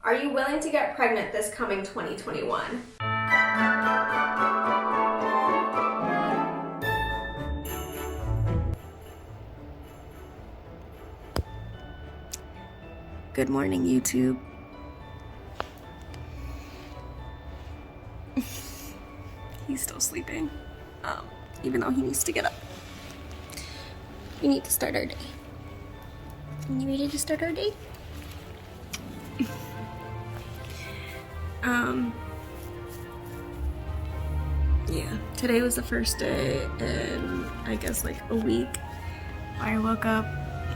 Are you willing to get pregnant this coming 2021? Good morning, YouTube. He's still sleeping, even though he needs to get up. We need to start our day. You ready to start our day? Yeah, today was the first day in, I guess, like a week. I woke up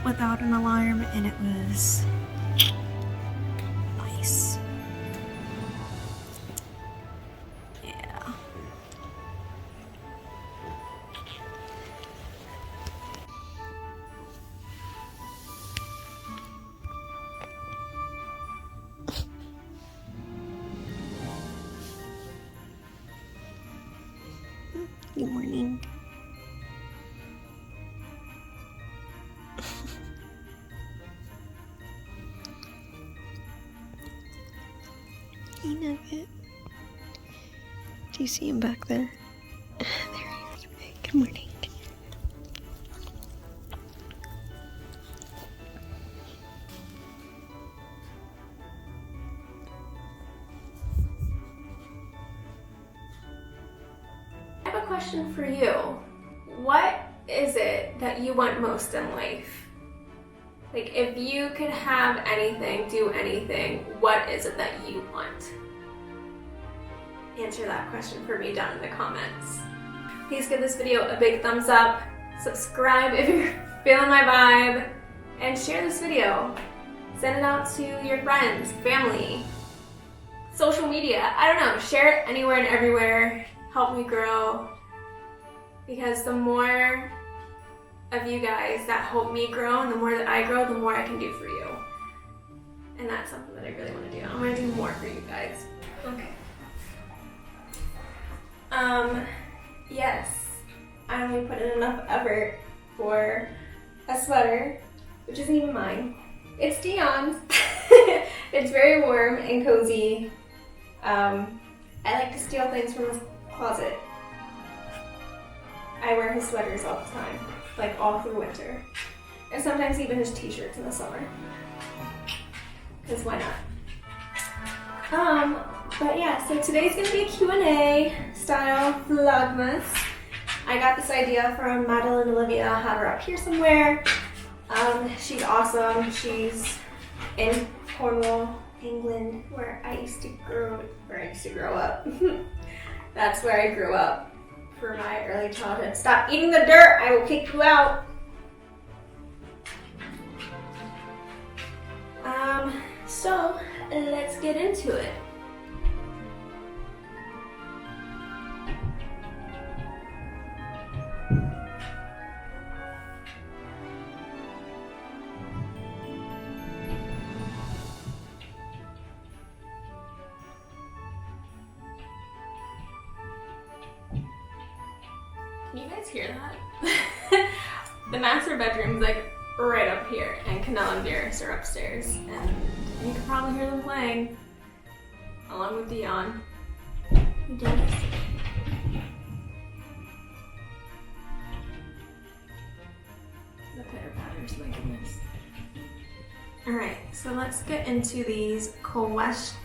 without an alarm and it was nice. Yeah. Good morning. Hey, Nugget. Do you see him back there? There he is. Good morning. I have a question for you. What is it that you want most in life? Like, if you could have anything, do anything, what is it that you want? Answer that question for me down in the comments. Please give this video a big thumbs up, subscribe if you're feeling my vibe, and share this video. Send it out to your friends, family, social media, I don't know, share it anywhere and everywhere. Help me grow, because the more of you guys that help me grow and the more that I grow, the more I can do for you. And that's something that I really want to do. I want to do more for you guys. Okay. Yes, I only put in enough effort for a sweater, which isn't even mine. It's Dion's. It's very warm and cozy. I like to steal things from his closet. I wear his sweaters all the time, like all through winter. And sometimes even his t-shirts in the summer. Because why not? But yeah, so today's gonna be a Q&A style vlogmas. I got this idea from Madeline Olivia. I have her up here somewhere. She's awesome. She's in Cornwall, England, where I used to grow up. That's where I grew up for my early childhood. Stop eating the dirt, I will kick you out. So let's get into it. Can you guys hear that? The master bedroom's like right up here, and Canella and Darius are upstairs, and you can probably hear them playing along with Dion. Darius. The pitter patters, my goodness. Alright, so let's get into these questions.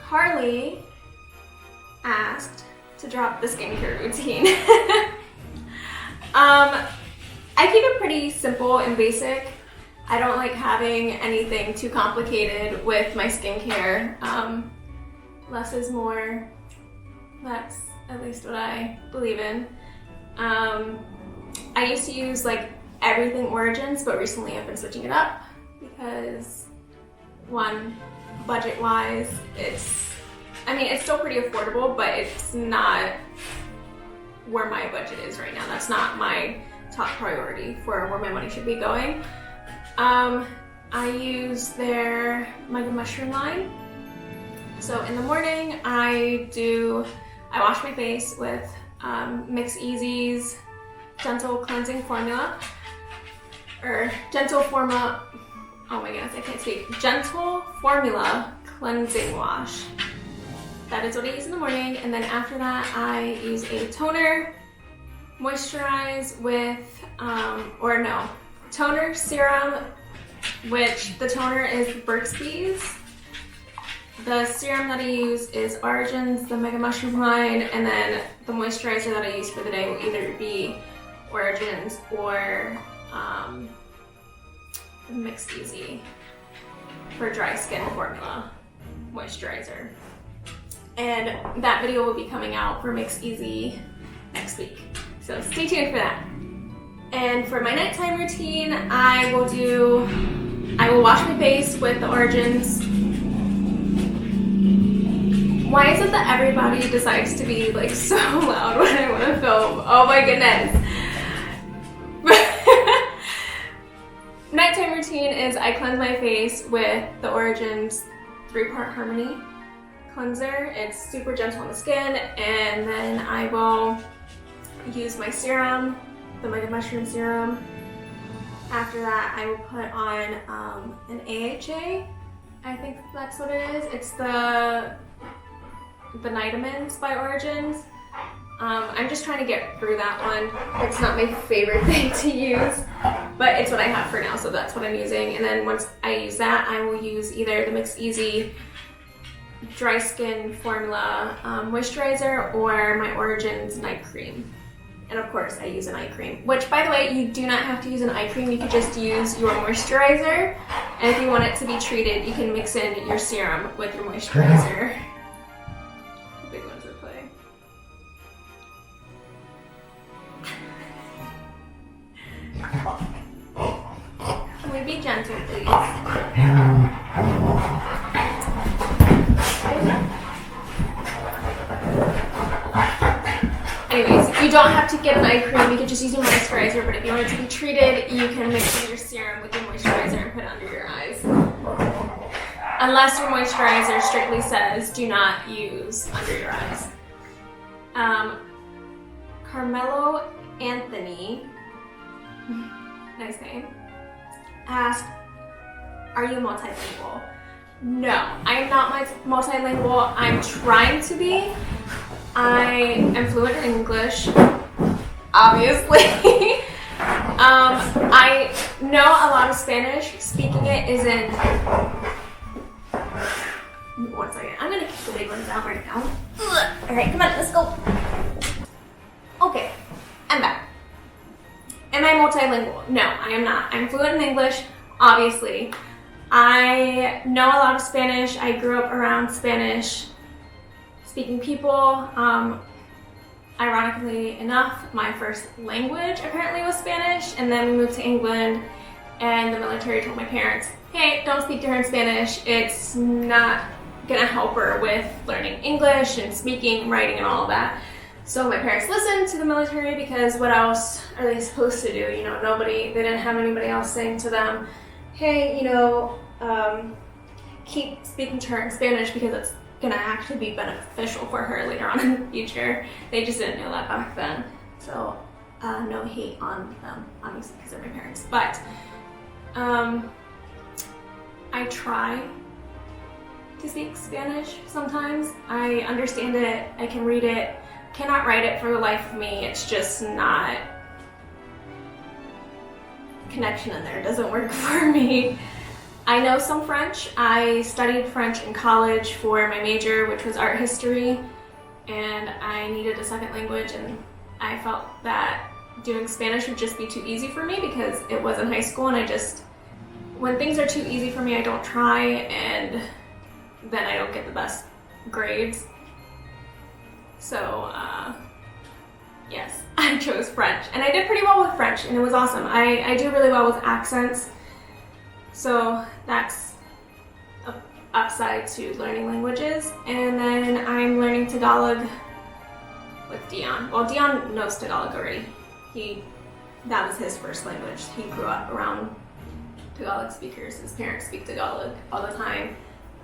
Carly asked to drop the skincare routine. I keep it pretty simple and basic. I don't like having anything too complicated with my skincare. Less is more. That's at least what I believe in. I used to use like everything Origins, but recently I've been switching it up because one, budget-wise, it's still pretty affordable, but it's not where my budget is right now. That's not my top priority for where my money should be going. I use their Mega Mushroom line. So in the morning, I wash my face with Mix Easy's Gentle Cleansing Formula. or Gentle Formula, oh my goodness, I can't speak. Gentle Formula Cleansing Wash. That is what I use in the morning, and then after that I use a toner, moisturize with, toner, serum, which the toner is Burt's Bees. The serum that I use is Origin's, the Mega Mushroom line, and then the moisturizer that I use for the day will either be Origins or Mixed Easy for dry skin formula moisturizer. And that video will be coming out for Mixed Easy next week. So stay tuned for that. And for my nighttime routine, I will wash my face with the Origins. Why is it that everybody decides to be like so loud when I want to film? Oh my goodness. Nighttime routine is I cleanse my face with the Origins 3-part Harmony cleanser. It's super gentle on the skin, and then I will use my serum, the Mega Mushroom serum. After that, I will put on an AHA. I think that's what it is. It's the Nitamins by Origins. I'm just trying to get through that one. It's not my favorite thing to use, but it's what I have for now, so that's what I'm using. And then once I use that, I will use either the Mixed Easy Dry Skin Formula Moisturizer or my Origins Night Cream. And of course, I use an eye cream, which, by the way, you do not have to use an eye cream. You could just use your moisturizer. And if you want it to be treated, you can mix in your serum with your moisturizer. The big ones are playing. Can we be gentle, please? Anyways, you don't have to get an eye cream, you can just use a moisturizer, but if you want it to be treated, you can mix in your serum with your moisturizer and put it under your eyes. Unless your moisturizer strictly says do not use under your eyes. Carmelo Anthony, nice name, asked, are you multilingual? No, I am not multilingual. I'm trying to be. I am fluent in English, obviously. I know a lot of Spanish. Speaking it isn't. One second. I'm gonna kick the big ones out right now. Alright, come on, let's go. Okay, I'm back. Am I multilingual? No, I am not. I'm fluent in English, obviously. I know a lot of Spanish. I grew up around Spanish speaking people. Ironically enough, my first language apparently was Spanish, and then we moved to England, and the military told my parents, hey, don't speak to her in Spanish. It's not gonna help her with learning English and speaking, writing, and all of that. So my parents listened to the military because what else are they supposed to do? You know, they didn't have anybody else saying to them, hey, you know, keep speaking to her in Spanish because it's gonna actually be beneficial for her later on in the future. They just didn't know that back then. So no hate on them, obviously, because they're my parents. But I try to speak Spanish sometimes. I understand it, I can read it, cannot write it for the life of me. It's just not, connection in there doesn't work for me. I know some French. I studied French in college for my major, which was art history, and I needed a second language, and I felt that doing Spanish would just be too easy for me because it was in high school, and when things are too easy for me, I don't try, and then I don't get the best grades. So, yes, I chose French, and I did pretty well with French, and it was awesome. I do really well with accents. So that's an upside to learning languages. And then I'm learning Tagalog with Dion. Well, Dion knows Tagalog already. That was his first language. He grew up around Tagalog speakers. His parents speak Tagalog all the time.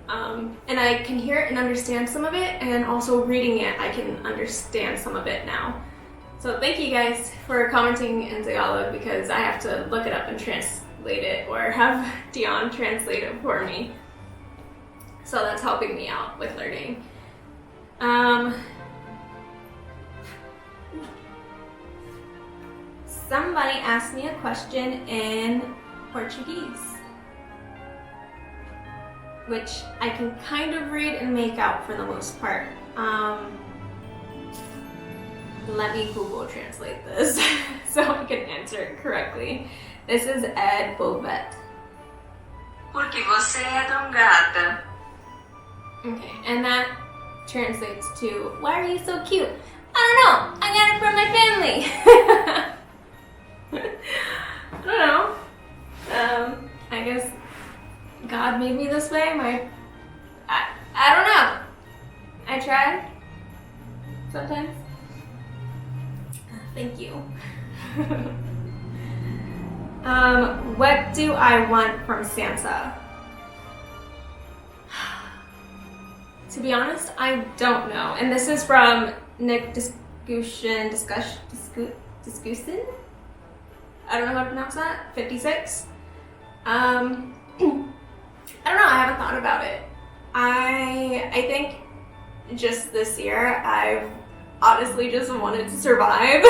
And I can hear it and understand some of it, and also reading it, I can understand some of it now. So thank you guys for commenting in Tagalog because I have to look it up and translate it or have Dion translate it for me. So that's helping me out with learning. Somebody asked me a question in Portuguese, which I can kind of read and make out for the most part. Let me Google translate this so I can answer it correctly. This is Ed Bovet. Porque você é tão gata. Okay, and that translates to, why are you so cute? I don't know, I got it from my family. I don't know. I guess God made me this way. I don't know. I try sometimes. Thank you. What do I want from Santa? To be honest, I don't know. And this is from Nick Discussion. I don't know how to pronounce that. 56. I don't know. I haven't thought about it. I think just this year I've honestly just wanted to survive.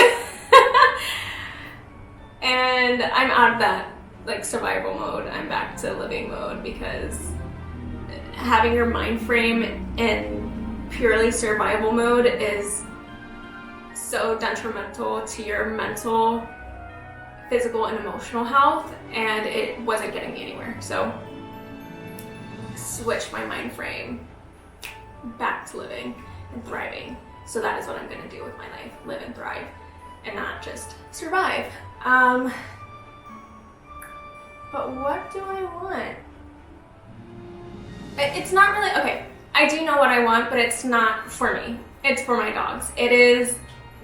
And I'm out of that like survival mode. I'm back to living mode because having your mind frame in purely survival mode is so detrimental to your mental, physical, and emotional health, and it wasn't getting me anywhere. So switch my mind frame back to living and thriving. So that is what I'm gonna do with my life, live and thrive, and not just survive. But what do I want? It's not really, okay, I do know what I want, but it's not for me. It's for my dogs. It is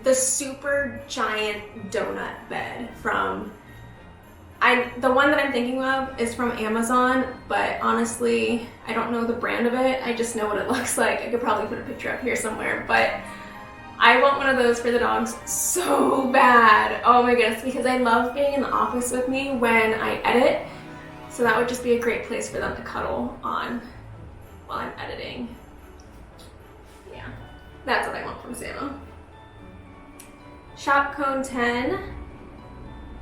the super giant donut bed from, the one that I'm thinking of is from Amazon, but honestly, I don't know the brand of it. I just know what it looks like. I could probably put a picture up here somewhere, but I want one of those for the dogs so bad. Oh my goodness, because I love being in the office with me when I edit. So that would just be a great place for them to cuddle on while I'm editing. Yeah, that's what I want from Santa. Shop Cone 10,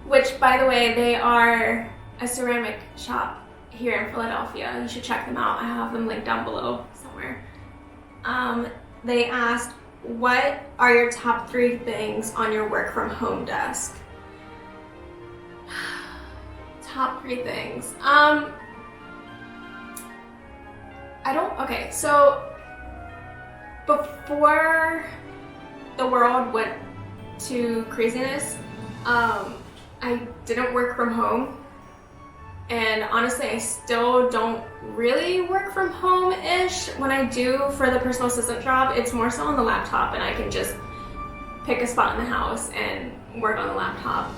which by the way, they are a ceramic shop here in Philadelphia. You should check them out. I have them linked down below somewhere. They asked, what are your top 3 things on your work from home desk? Top 3 things. Okay, so before the world went to craziness, I didn't work from home. And honestly, I still don't really work from home-ish. When I do for the personal assistant job, it's more so on the laptop and I can just pick a spot in the house and work on the laptop.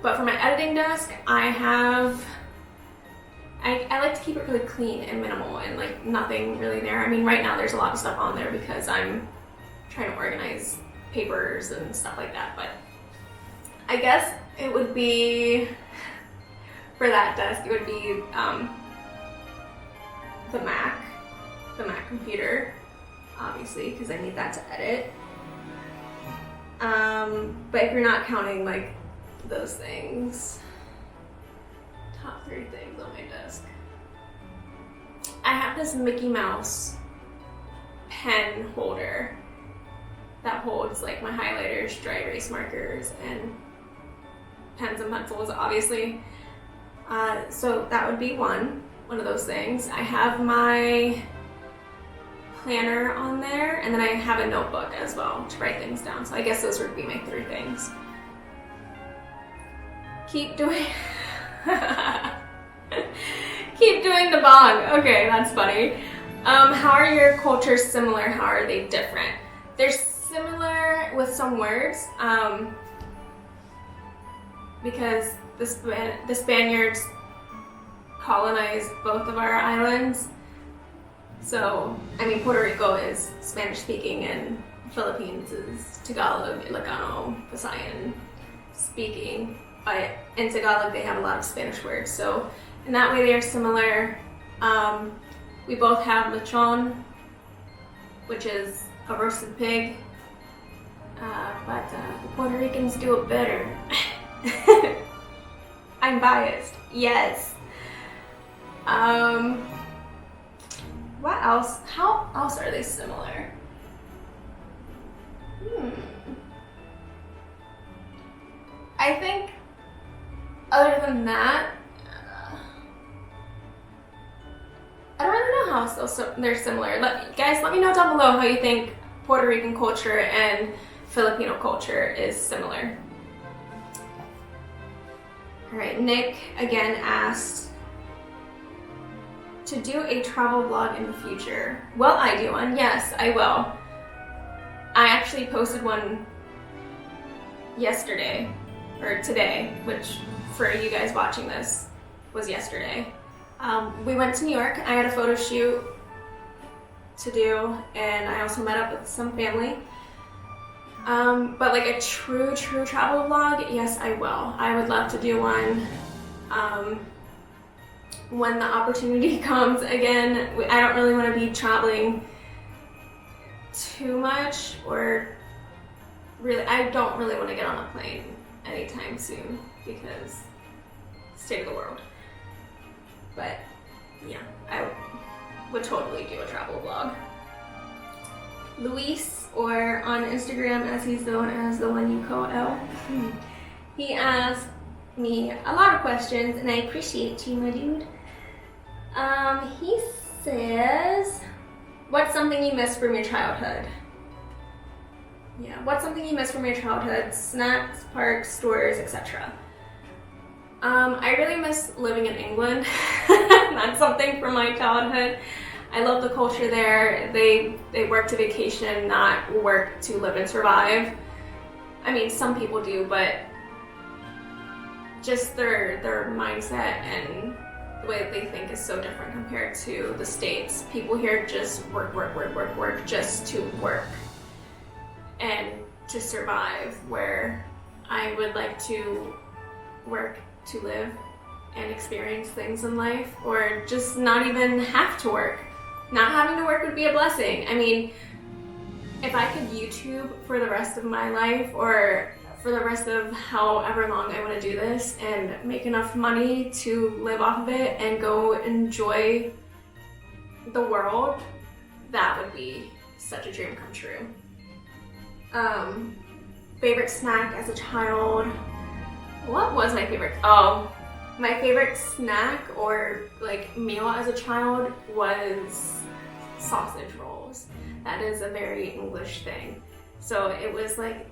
But for my editing desk, I like to keep it really clean and minimal and like nothing really there. I mean, right now there's a lot of stuff on there because I'm trying to organize papers and stuff like that. But I guess it would be, for that desk, it would be the Mac computer, obviously, because I need that to edit. But if you're not counting like those things, top 3 things on my desk. I have this Mickey Mouse pen holder that holds like my highlighters, dry erase markers, and pens and pencils, obviously. So that would be one of those things. I have my planner on there, and then I have a notebook as well to write things down. So I guess those would be my 3 things. Keep doing the bong. Okay, that's funny. How are your cultures similar? How are they different? They're similar with some words, because the Spaniards colonized both of our islands. So, I mean, Puerto Rico is Spanish speaking and Philippines is Tagalog, Ilocano, Visayan speaking, but in Tagalog they have a lot of Spanish words, so in that way they are similar. We both have lechon, which is a roasted pig, but the Puerto Ricans do it better. I'm biased, yes. What else? How else are they similar? I think other than that, I don't really know how else they're similar. Guys, let me know down below how you think Puerto Rican culture and Filipino culture is similar. Alright, Nick again asked to do a travel vlog in the future. Will I do one? Yes, I will. I actually posted one yesterday, or today, which for you guys watching this was yesterday. We went to New York. I had a photo shoot to do, and I also met up with some family. But like a true travel vlog, yes, I will. I would love to do one when the opportunity comes. Again, I don't really want to be traveling too much, or really, I don't really want to get on a plane anytime soon because state of the world. But yeah, I would totally do a travel vlog. Luis, or on Instagram as he's known as the one you call L, he asked me a lot of questions, and I appreciate you, my dude. He says, what's something you miss from your childhood? Yeah, what's something you miss from your childhood? Snacks, parks, stores, etc. I really miss living in England. That's something from my childhood. I love the culture there. They work to vacation, not work to live and survive. I mean, some people do, but just their mindset and the way that they think is so different compared to the States. People here just work just to work and to survive, where I would like to work to live and experience things in life, or just not even have to work. Not having to work would be a blessing. I mean, if I could YouTube for the rest of my life, or for the rest of however long I want to do this, and make enough money to live off of it and go enjoy the world, that would be such a dream come true. Favorite snack as a child? What was my favorite? Oh, my favorite snack or like meal as a child was sausage rolls. That is a very English thing. So it was like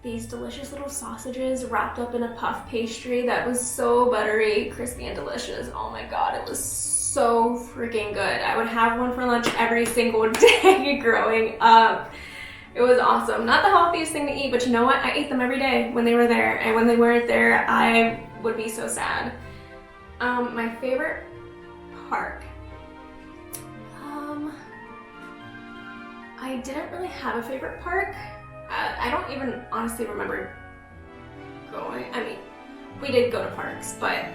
these delicious little sausages wrapped up in a puff pastry that was so buttery, crispy, and delicious. Oh my god, it was so freaking good. I would have one for lunch every single day growing up. It was awesome. Not the healthiest thing to eat, but you know what? I ate them every day when they were there, and when they weren't there, I would be so sad. My favorite park. I didn't really have a favorite park. I don't even honestly remember going. I mean, we did go to parks, but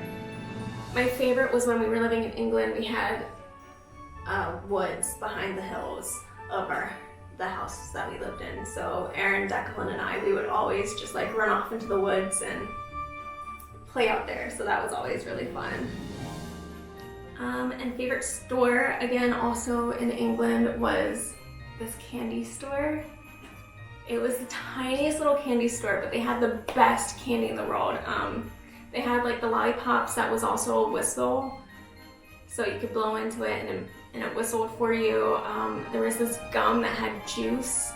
my favorite was when we were living in England. We had woods behind the hills of the house that we lived in. So Aaron, Declan, and I, we would always just like run off into the woods and play out there. So that was always really fun. And favorite store, again, also in England, was this candy store. It was the tiniest little candy store, but they had the best candy in the world. They had like the lollipops that was also a whistle, so you could blow into it and it whistled for you. There was this gum that had juice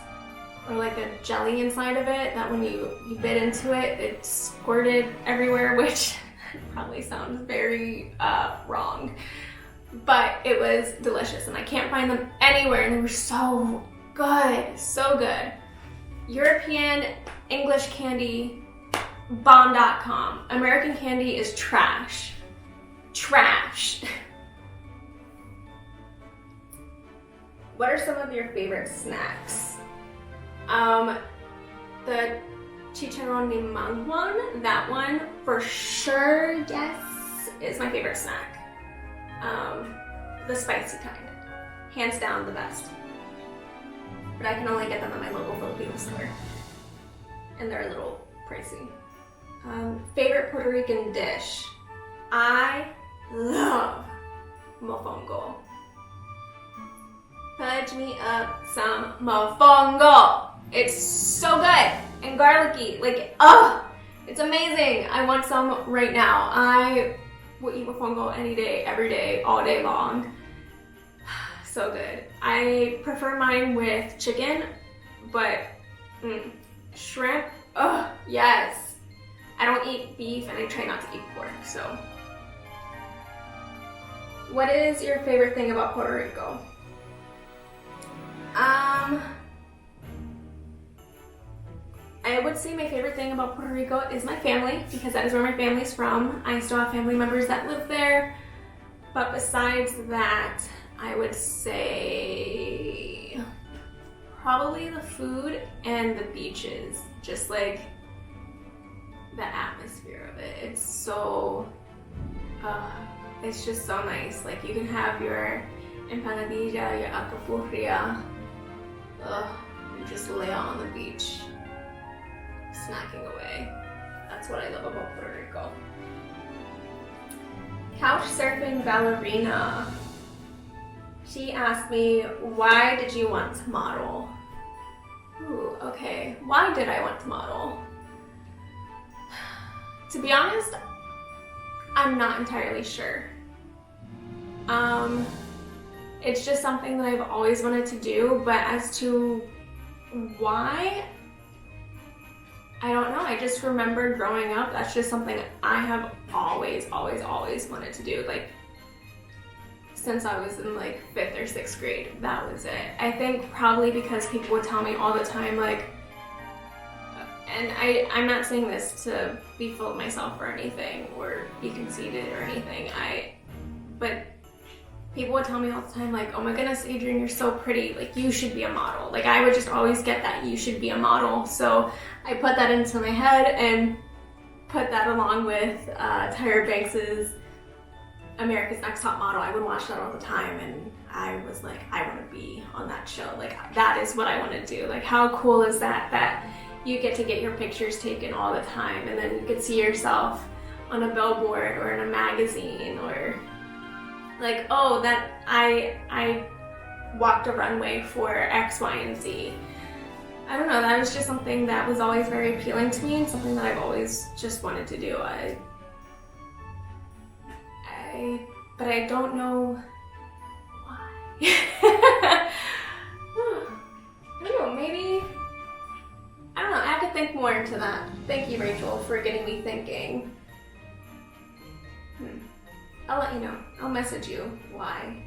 or like a jelly inside of it that when you bit into it, it squirted everywhere, which probably sounds very wrong. But it was delicious, and I can't find them anywhere, and they were so good, so good. European English candy, bomb.com. American candy is trash. Trash. What are some of your favorite snacks? The chicharron de manguan, that one for sure, yes, is my favorite snack. The spicy kind. Hands down the best. But I can only get them at my local Filipino store. And they're a little pricey. Favorite Puerto Rican dish. I love mofongo. Fudge me up some mofongo. It's so good and garlicky. Like, it's amazing. I want some right now. I will eat mofongo any day, every day, all day long. So good. I prefer mine with chicken, but shrimp, yes. I don't eat beef and I try not to eat pork, so. What is your favorite thing about Puerto Rico? I would say my favorite thing about Puerto Rico is my family, because that is where my family's from. I still have family members that live there, but besides that, I would say probably the food and the beaches, just like the atmosphere of it. It's so, it's just so nice. Like you can have your empanadilla, your alcapurria, and just lay out on the beach, snacking away. That's what I love about Puerto Rico. Couch surfing ballerina. She asked me, why did you want to model? Ooh, okay. Why did I want to model? To be honest, I'm not entirely sure. It's just something that I've always wanted to do, but as to why, I don't know. I just remember growing up, that's just something I have always wanted to do. Like, since I was in like 5th or 6th grade, that was it. I think probably because people would tell me all the time, like, and I'm not saying this to be full of myself or anything, or be conceited or anything, but people would tell me all the time, like, oh my goodness, Adrianne, you're so pretty, like, you should be a model. Like, I would just always get that, you should be a model. So I put that into my head and put that along with Tyra Banks's America's Next Top Model. I would watch that all the time, and I was like, I want to be on that show. Like, that is what I want to do. Like, how cool is that you get to get your pictures taken all the time, and then you could see yourself on a billboard or in a magazine, or like, oh, that I walked a runway for X, Y, and Z. I don't know, that was just something that was always very appealing to me, and something that I've always just wanted to do. But I don't know why. I don't know, maybe, I don't know, I have to think more into that. Thank you, Rachel, for getting me thinking. I'll let you know. I'll message you why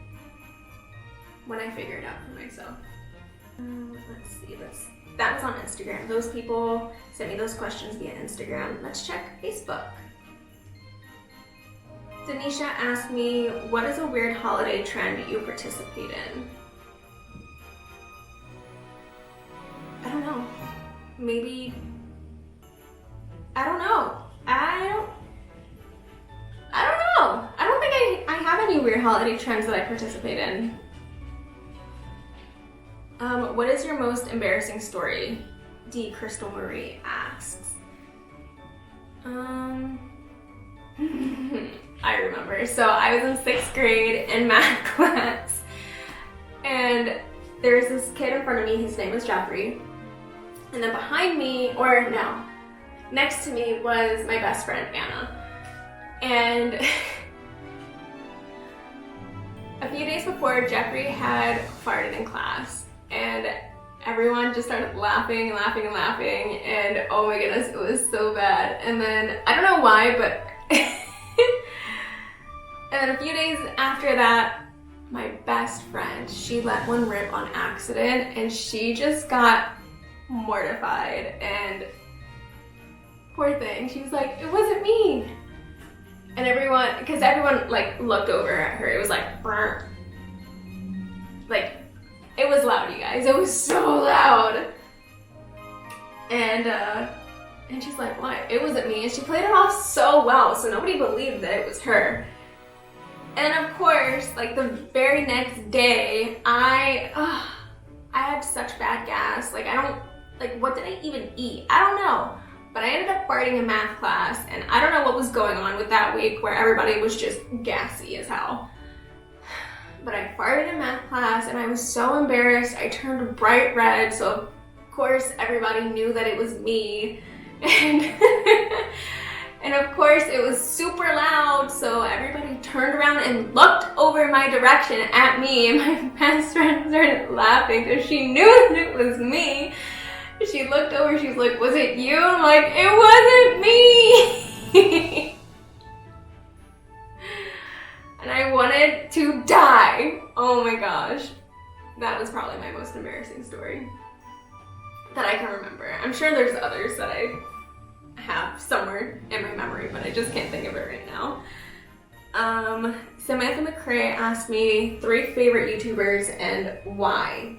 when I figure it out for myself. Let's see this. That was on Instagram. Those people sent me those questions via Instagram. Let's check Facebook. Denisha asked me, what is a weird holiday trend you participate in? I don't know. Maybe, I don't know. I don't know. I don't think I have any weird holiday trends that I participate in. What is your most embarrassing story? D. Crystal Marie asks. I remember. So I was in 6th grade in math class, and there was this kid in front of me. His name was Jeffrey. And then behind me, or no, next to me was my best friend, Anna. And a few days before, Jeffrey had farted in class, and everyone just started laughing and laughing and laughing, and oh my goodness, it was so bad. And then, I don't know why, but and then a few days after that, my best friend, she let one rip on accident, and she just got mortified, and poor thing, she was like, it wasn't me. And everyone, because everyone like looked over at her, it was like, brr. Like, it was loud, you guys, it was so loud. And she's like, what? It wasn't me. And she played it off so well, so nobody believed that it was her. And of course, like the very next day, I had such bad gas. Like what did I even eat? I don't know. But I ended up farting in math class, and I don't know what was going on with that week where everybody was just gassy as hell. But I farted in math class, and I was so embarrassed. I turned bright red, so of course everybody knew that it was me. And, and of course it was super loud, so everybody turned around and looked over my direction at me, and my best friend started laughing because she knew that it was me. She looked over, she's like, was it you? I'm like, it wasn't me! And I wanted to die. Oh my gosh. That was probably my most embarrassing story that I can remember. I'm sure there's others that I have somewhere in my memory, but I just can't think of it right now. Samantha McCrae asked me 3 favorite YouTubers and why.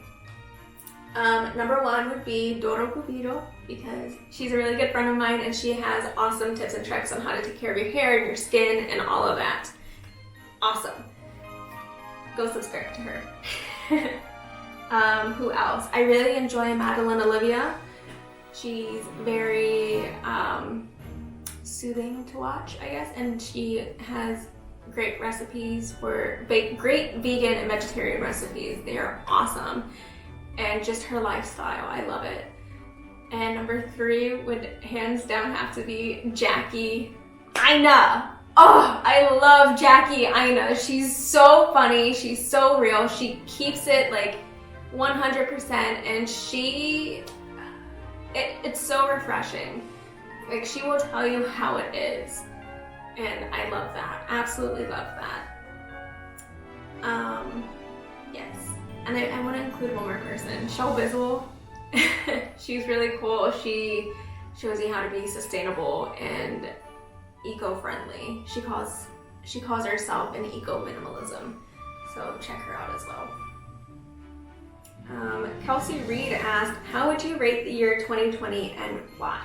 Number 1 would be Doro Cupido, because she's a really good friend of mine and she has awesome tips and tricks on how to take care of your hair and your skin and all of that. Awesome. Go subscribe to her. Who else? I really enjoy Madeline Olivia. She's very soothing to watch, I guess, and she has great recipes for great vegan and vegetarian recipes. They are awesome. And just her lifestyle, I love it. And number 3 would hands down have to be Jackie Aina. Oh, I love Jackie Aina. She's so funny, she's so real, she keeps it like 100%, and it's so refreshing. Like, she will tell you how it is, and I love that. Absolutely love that. Yes. And I want to include one more person, Shell Bizzle. She's really cool. She shows you how to be sustainable and eco-friendly. She calls herself an eco-minimalism, so check her out as well. Kelsey Reed asked, how would you rate the year 2020 and why?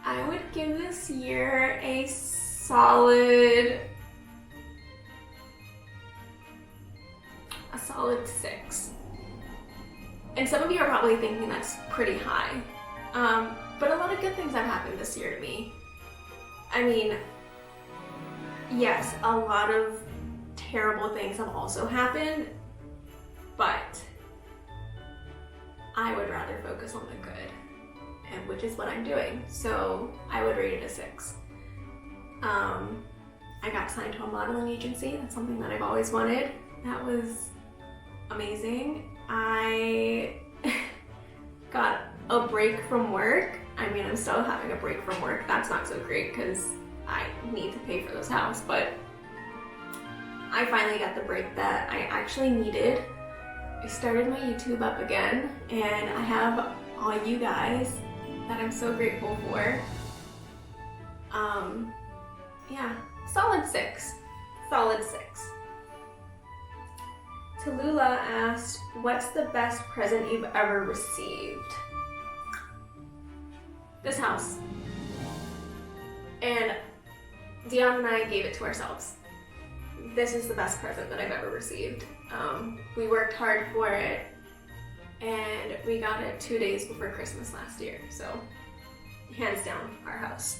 I would give this year a solid 6. And some of you are probably thinking that's pretty high. But a lot of good things have happened this year to me. I mean, yes, a lot of terrible things have also happened, but I would rather focus on the good, and which is what I'm doing. So I would rate it a 6. I got signed to a modeling agency. That's something that I've always wanted. That was amazing. I got a break from work. I mean, I'm still having a break from work. That's not so great because I need to pay for this house, but I finally got the break that I actually needed. I started my YouTube up again, and I have all you guys that I'm so grateful for. Yeah, solid 6. Solid 6. Tallulah asked, what's the best present you've ever received? This house. And Dion and I gave it to ourselves. This is the best present that I've ever received. We worked hard for it, and we got it 2 days before Christmas last year, so hands down, our house.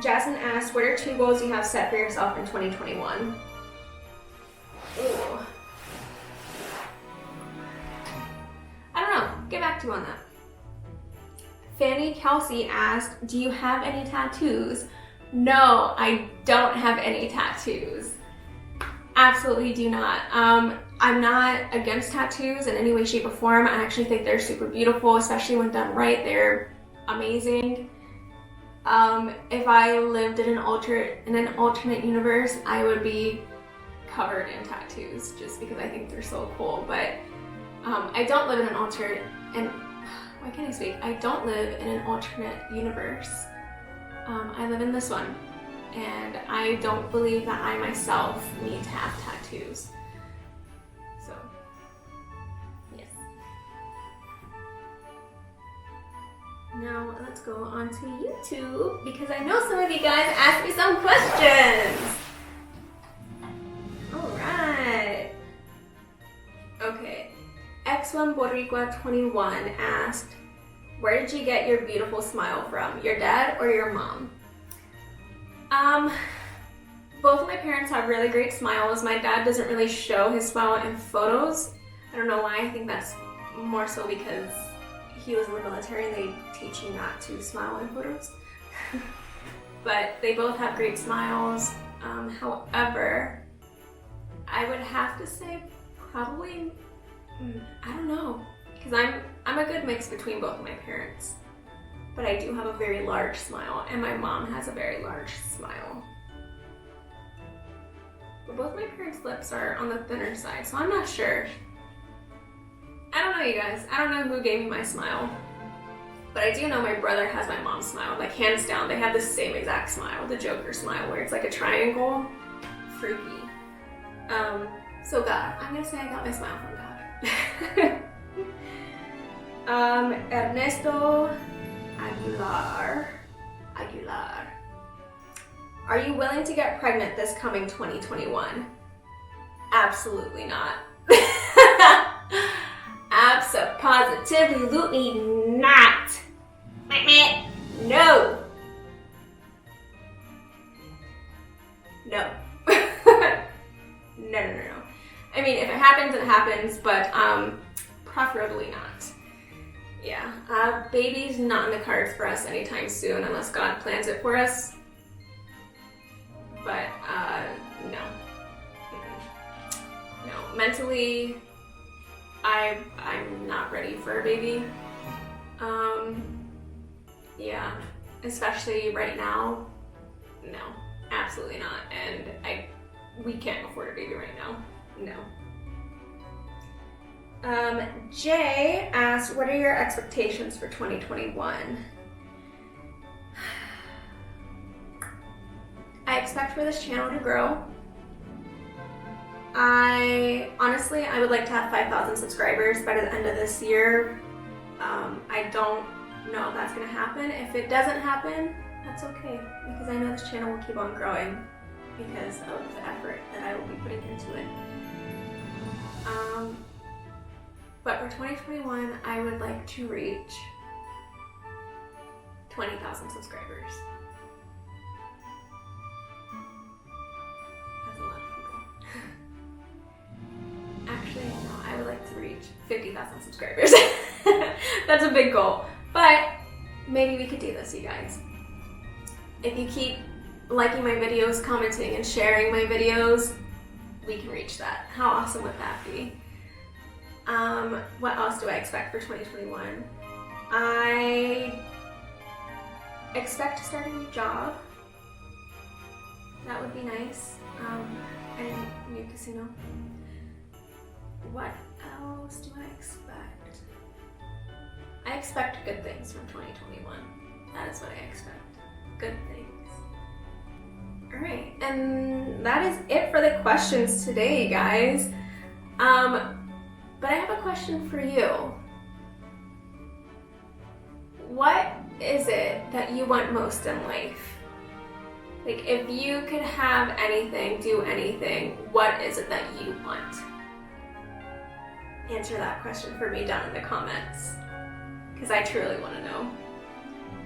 Jasmine asked, what are 2 goals you have set for yourself in 2021? Ooh. I don't know, get back to you on that. Fanny Kelsey asked, do you have any tattoos? No, I don't have any tattoos. Absolutely do not. I'm not against tattoos in any way, shape, or form. I actually think they're super beautiful, especially when done right. They're amazing. If I lived in an alternate universe, I would be covered in tattoos just because I think they're so cool. But I don't live in an why can't I speak? I don't live in an alternate universe. I live in this one. and I don't believe that I myself need to have tattoos. So, yes. Now let's go on to YouTube because I know some of you guys asked me some questions. Alright. Okay. X1 Boricua 21 asked, where did you get your beautiful smile from? Your dad or your mom? Both of my parents have really great smiles. My dad doesn't really show his smile in photos. I don't know why. I think that's more so because he was in the military and they teach you not to smile in photos. But they both have great smiles. However, I would have to say probably, I don't know, because I'm a good mix between both of my parents. But I do have a very large smile, and my mom has a very large smile. But both my parents' lips are on the thinner side, so I'm not sure. I don't know, you guys. I don't know who gave me my smile. But I do know my brother has my mom's smile. Like, hands down, they have the same exact smile, the Joker smile, where it's like a triangle. Freaky. So God, I'm gonna say I got my smile from God. Ernesto Aguilar. Are you willing to get pregnant this coming 2021? Absolutely not. Abso-positively not. No. No. No. I mean, if it happens, it happens, but preferably not. Yeah, baby's not in the cards for us anytime soon unless God plans it for us. But, no. No, mentally, I'm not ready for a baby. Yeah, especially right now, no, absolutely not. And we can't afford a baby right now, no. Jay asked, what are your expectations for 2021? I expect for this channel to grow. Honestly, I would like to have 5,000 subscribers by the end of this year. I don't know if that's gonna happen. If it doesn't happen, that's okay, because I know this channel will keep on growing because of the effort that I will be putting into it. But for 2021, I would like to reach 20,000 subscribers. That's a lot of people. Actually, no, I would like to reach 50,000 subscribers. That's a big goal. But maybe we could do this, you guys. If you keep liking my videos, commenting, and sharing my videos, we can reach that. How awesome would that be? What else do I expect for 2021? I expect to start a new job. That would be nice. And a new casino. What else do I expect? I expect good things from 2021. That is what I expect. Good things. Alright, and that is it for the questions today, guys. But I have a question for you. What is it that you want most in life? Like, if you could have anything, do anything, what is it that you want? Answer that question for me down in the comments, because I truly want to know.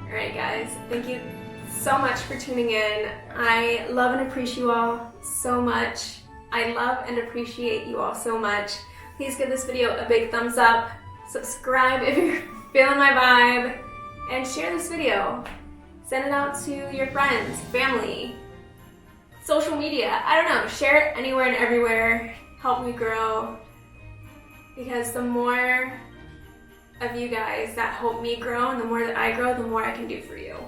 Alright guys, thank you so much for tuning in. I love and appreciate you all so much. I love and appreciate you all so much. Please give this video a big thumbs up, subscribe if you're feeling my vibe, and share this video. Send it out to your friends, family, social media, I don't know, share it anywhere and everywhere. Help me grow, because the more of you guys that help me grow and the more that I grow, the more I can do for you.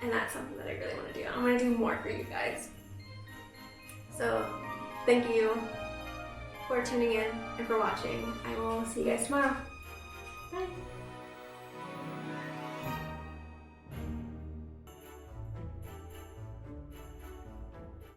And that's something that I really want to do. I want to do more for you guys. So thank you for tuning in and for watching. I will see you guys tomorrow. Bye.